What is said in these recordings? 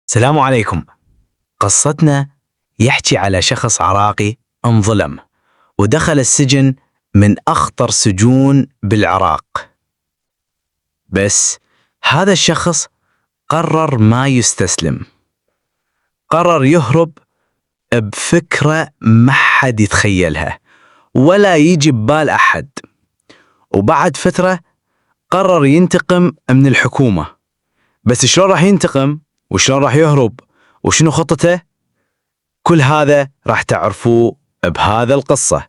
السلام عليكم. قصتنا يحكي على شخص عراقي انظلم ودخل السجن من أخطر سجون بالعراق. بس هذا الشخص قرر ما يستسلم، قرر يهرب بفكرة ما حد يتخيلها ولا يجي ببال أحد. وبعد فترة قرر ينتقم من الحكومة. بس شلون راح ينتقم وشلون راح يهرب وشنو خطته؟ كل هذا راح تعرفوه بهذا القصة.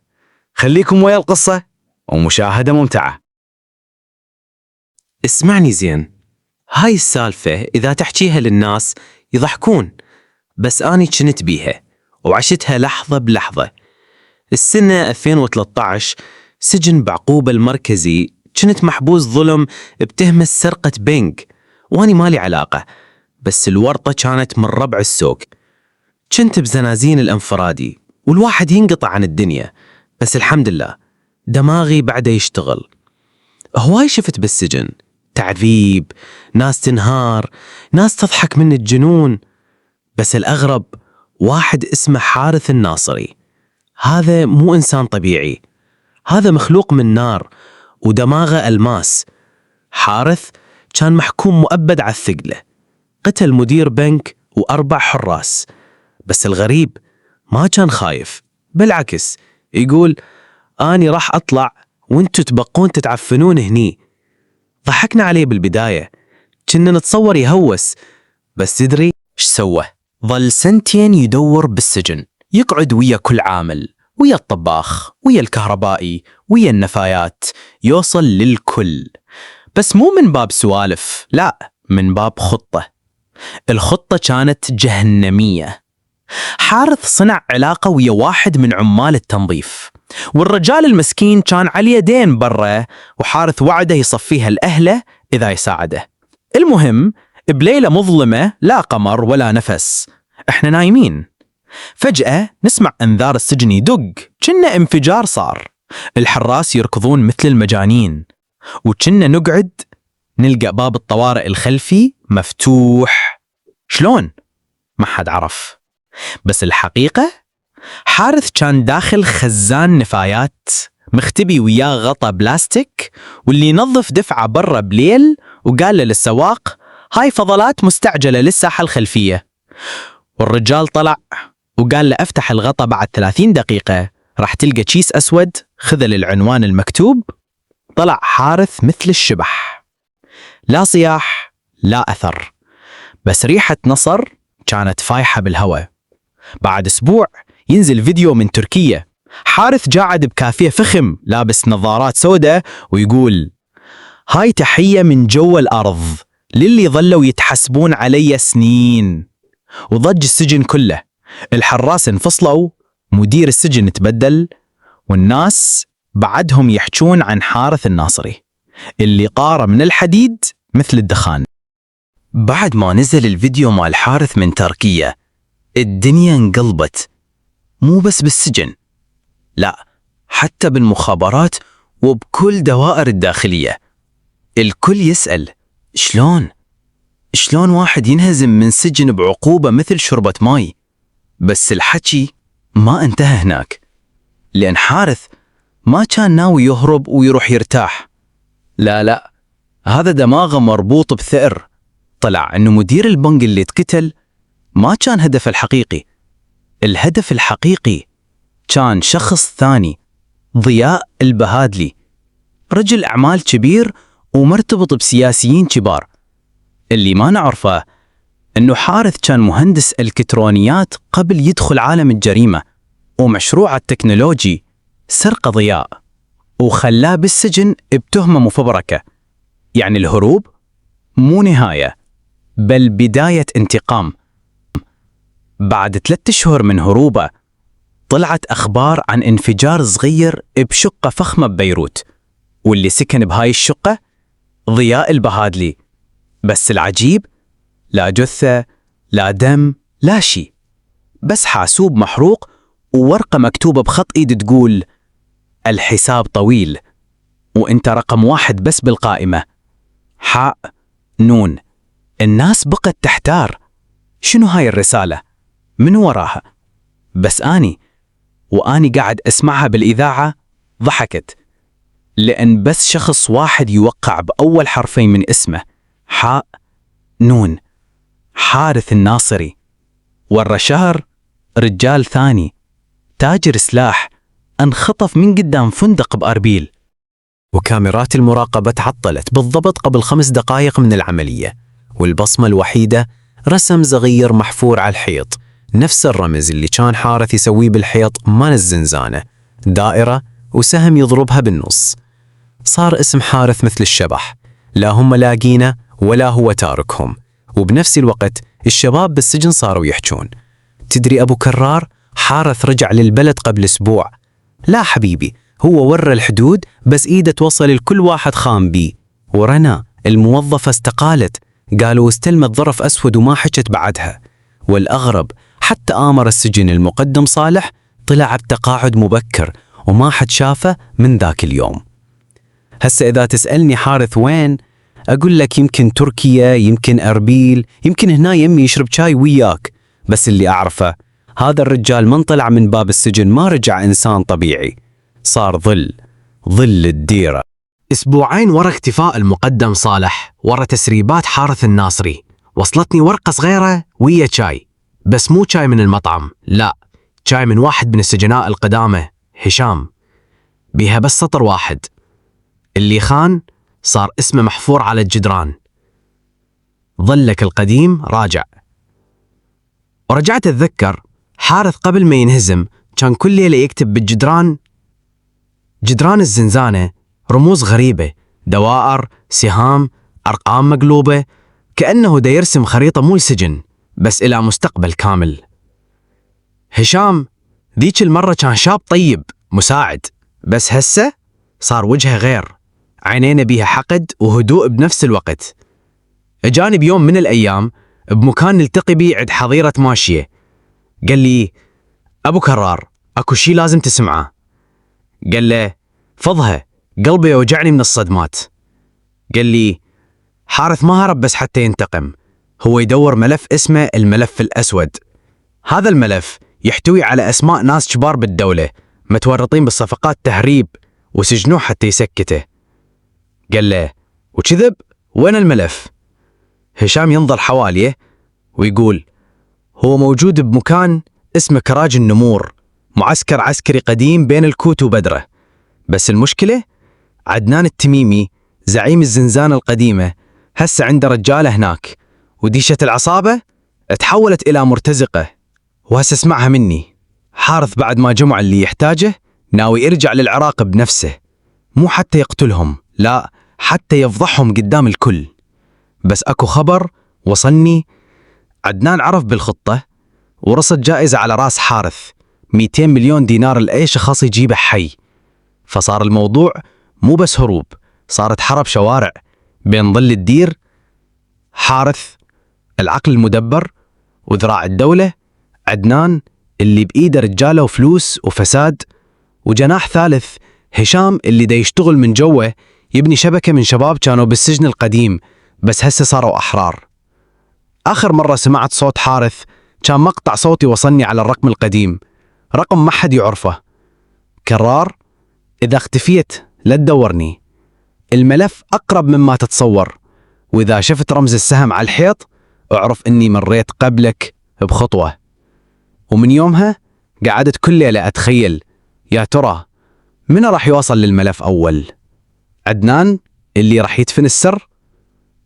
خليكم ويا القصة ومشاهدة ممتعة. اسمعني زين، هاي السالفة إذا تحكيها للناس يضحكون، بس أني كنت بيها وعشتها لحظة بلحظة. السنة 2013 سجن بعقوبة المركزي، كنت محبوس ظلم بتهمة سرقة بنك، واني مالي علاقة، بس الورطة كانت من ربع السوق. كنت بزنازين الانفرادي والواحد ينقطع عن الدنيا، بس الحمد لله دماغي بعده يشتغل. هواي شفت بالسجن تعذيب، ناس تنهار، ناس تضحك من الجنون، بس الأغرب واحد اسمه حارث الناصري. هذا مو إنسان طبيعي، هذا مخلوق من نار ودماغه ألماس. حارث كان محكوم مؤبد على الثقلة، قتل مدير بنك و4 حراس. بس الغريب ما كان خايف، بالعكس يقول أني راح أطلع وانتو تبقون تتعفنون هني. ضحكنا عليه بالبداية، كنا نتصور يهوس، بس تدري ايش سوى؟ ظل 2 سنين يدور بالسجن، يقعد ويا كل عامل، ويا الطباخ، ويا الكهربائي، ويا النفايات، يوصل للكل. بس مو من باب سوالف، لا، من باب خطة. الخطة كانت جهنمية. حارث صنع علاقة ويا واحد من عمال التنظيف، والرجال المسكين كان عليه دين برا، وحارث وعده يصفيها لأهله إذا يساعده. المهم بليلة مظلمة، لا قمر ولا نفس، احنا نايمين، فجأة نسمع انذار السجن يدق، كنا انفجار صار. الحراس يركضون مثل المجانين، وكنا نقعد نلقى باب الطوارئ الخلفي مفتوح. شلون؟ ما حد عرف. بس الحقيقة حارث كان داخل خزان نفايات، مختبي وياه غطا بلاستيك، واللي ينظف دفعة برا بليل، وقال للسواق هاي فضلات مستعجلة للساحة الخلفية. والرجال طلع وقال له افتح الغطا بعد 30 دقيقة راح تلقى كيس أسود، خذ للعنوان المكتوب. طلع حارث مثل الشبح، لا صياح لا أثر، بس ريحة نصر كانت فايحة بالهواء. بعد أسبوع ينزل فيديو من تركيا، حارث قاعد بكافيه فخم لابس نظارات سوداء ويقول هاي تحية من جو الأرض للي ظلوا يتحسبون علي سنين. وضج السجن كله، الحراس انفصلوا، مدير السجن تبدل، والناس بعدهم يحجون عن حارث الناصري اللي قاره من الحديد مثل الدخان. بعد ما نزل الفيديو مال حارث من تركيا، الدنيا انقلبت، مو بس بالسجن، لا، حتى بالمخابرات وبكل دوائر الداخلية. الكل يسأل شلون واحد ينهزم من سجن بعقوبة مثل شربة ماي؟ بس الحكي ما انتهى هناك، لأن حارث ما كان ناوي يهرب ويروح يرتاح، لا، هذا دماغه مربوط بثأر. طلع أنه مدير البنك اللي اتقتل ما كان هدف الحقيقي. الهدف الحقيقي كان شخص ثاني، ضياء البهادلي، رجل أعمال كبير ومرتبط بسياسيين كبار. اللي ما نعرفه أنه حارث كان مهندس إلكترونيات قبل يدخل عالم الجريمة، ومشروع التكنولوجي سرق ضياء وخلاه بالسجن بتهمة مفبركة. يعني الهروب مو نهاية، بل بداية انتقام. بعد 3 أشهر من هروبه طلعت أخبار عن انفجار صغير بشقة فخمة ببيروت، واللي سكن بهاي الشقة ضياء البهادلي. بس العجيب، لا جثة لا دم لا شيء، بس حاسوب محروق وورقة مكتوبة بخط إيد تقول الحساب طويل وانت رقم 1 بس بالقائمة، حاء نون. الناس بقت تحتار، شنو هاي الرسالة؟ من وراها؟ بس وأني قاعد أسمعها بالإذاعة ضحكت، لأن بس شخص واحد يوقع بأول حرفين من اسمه حاء نون، حارث الناصري. ورا شهر رجال ثاني تاجر سلاح انخطف من قدام فندق بأربيل، وكاميرات المراقبة تعطلت بالضبط قبل 5 دقائق من العملية، والبصمة الوحيدة رسم صغير محفور على الحيط، نفس الرمز اللي كان حارث يسويه بالحيط مال الزنزانة، دائرة وسهم يضربها بالنص. صار اسم حارث مثل الشبح، لا هم لاقينه ولا هو تاركهم. وبنفس الوقت الشباب بالسجن صاروا يحجون، تدري أبو كرار حارث رجع للبلد قبل أسبوع. لا حبيبي، هو ورى الحدود بس إيده توصل لكل واحد خام بيه. ورنا الموظفة استقالت، قالوا استلمت ظرف أسود وما حكت بعدها. والأغرب حتى آمر السجن المقدم صالح طلع بتقاعد مبكر وما حد شافه من ذاك اليوم. هسه إذا تسألني حارث وين، أقول لك يمكن تركيا، يمكن أربيل، يمكن هنا يمي يشرب شاي وياك. بس اللي أعرفه هذا الرجال من طلع من باب السجن ما رجع إنسان طبيعي، صار ظل الديرة. أسبوعين ورا اختفاء المقدم صالح، ورا تسريبات حارث الناصري، وصلتني ورقة صغيرة ويا شاي، بس مو شاي من المطعم، لا، شاي من واحد من السجناء القدامى هشام، بيها بس سطر واحد: اللي خان صار اسمه محفور على الجدران، ظلك القديم راجع. ورجعت أتذكر حارث قبل ما ينهزم كان كل ليلة يكتب بالجدران، جدران الزنزانة، رموز غريبة، دوائر، سهام، أرقام مقلوبة، كأنه دا يرسم خريطة مو السجن بس إلى مستقبل كامل. هشام ذيك المرة كان شاب طيب مساعد، بس هسه صار وجهه غير، عينينا بيها حقد وهدوء بنفس الوقت. اجاني بيوم من الأيام بمكان نلتقي بيه عند حظيرة ماشية، قال لي: أبو كرار أكو شي لازم تسمعه. قال له: فضها، قلبي يوجعني من الصدمات. قال لي: حارث ما هرب بس حتى ينتقم، هو يدور ملف اسمه الملف الأسود. هذا الملف يحتوي على أسماء ناس كبار بالدولة متورطين بالصفقات تهريب، وسجنوه حتى يسكته. قال له: وكذب؟ وين الملف؟ هشام ينظر حواليه ويقول: هو موجود بمكان اسمه كراج النمور، معسكر عسكري قديم بين الكوت وبدرة. بس المشكلة عدنان التميمي زعيم الزنزانة القديمة هسه عنده رجالة هناك، وديشة العصابة تحولت إلى مرتزقة. وهسه اسمعها مني، حارث بعد ما جمع اللي يحتاجه ناوي يرجع للعراق بنفسه، مو حتى يقتلهم، لا، حتى يفضحهم قدام الكل. بس أكو خبر وصلني، عدنان عرف بالخطة ورصد جائزة على راس حارث 200 مليون دينار لأي شخص يجيبه حي. فصار الموضوع مو بس هروب، صارت حرب شوارع بين ظل الدير، حارث العقل المدبر، وذراع الدولة عدنان اللي بإيده رجاله وفلوس وفساد، وجناح ثالث هشام اللي دا يشتغل من جوه يبني شبكة من شباب كانوا بالسجن القديم بس هسه صاروا أحرار. آخر مرة سمعت صوت حارث كان مقطع صوتي وصلني على الرقم القديم، رقم ما حد يعرفه: كرار إذا اختفيت لا تدورني، الملف أقرب مما تتصور، وإذا شفت رمز السهم على الحيط اعرف إني مريت قبلك بخطوة. ومن يومها قعدت كل ليلة أتخيل يا ترى من راح يوصل للملف أول، عدنان اللي راح يدفن السر،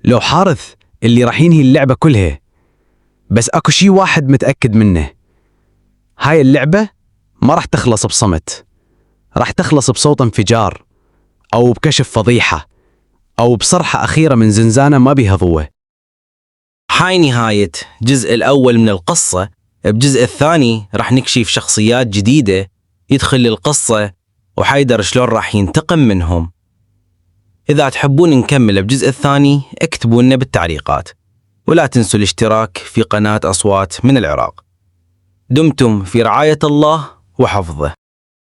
لو حارث اللي راح ينهي اللعبة كلها. بس أكو شي واحد متأكد منه، هاي اللعبة ما راح تخلص بصمت، راح تخلص بصوت انفجار أو بكشف فضيحة أو بصرحة أخيرة من زنزانة ما بيها ضوء. هاي نهاية الجزء الأول من القصة. بجزء الثاني راح نكشف شخصيات جديدة يدخل القصة وحيدر شلون راح ينتقم منهم. إذا تحبون نكمل بجزء الثاني اكتبوا لنا بالتعليقات، ولا تنسوا الاشتراك في قناة أصوات من العراق. دمتم في رعاية الله وحفظه.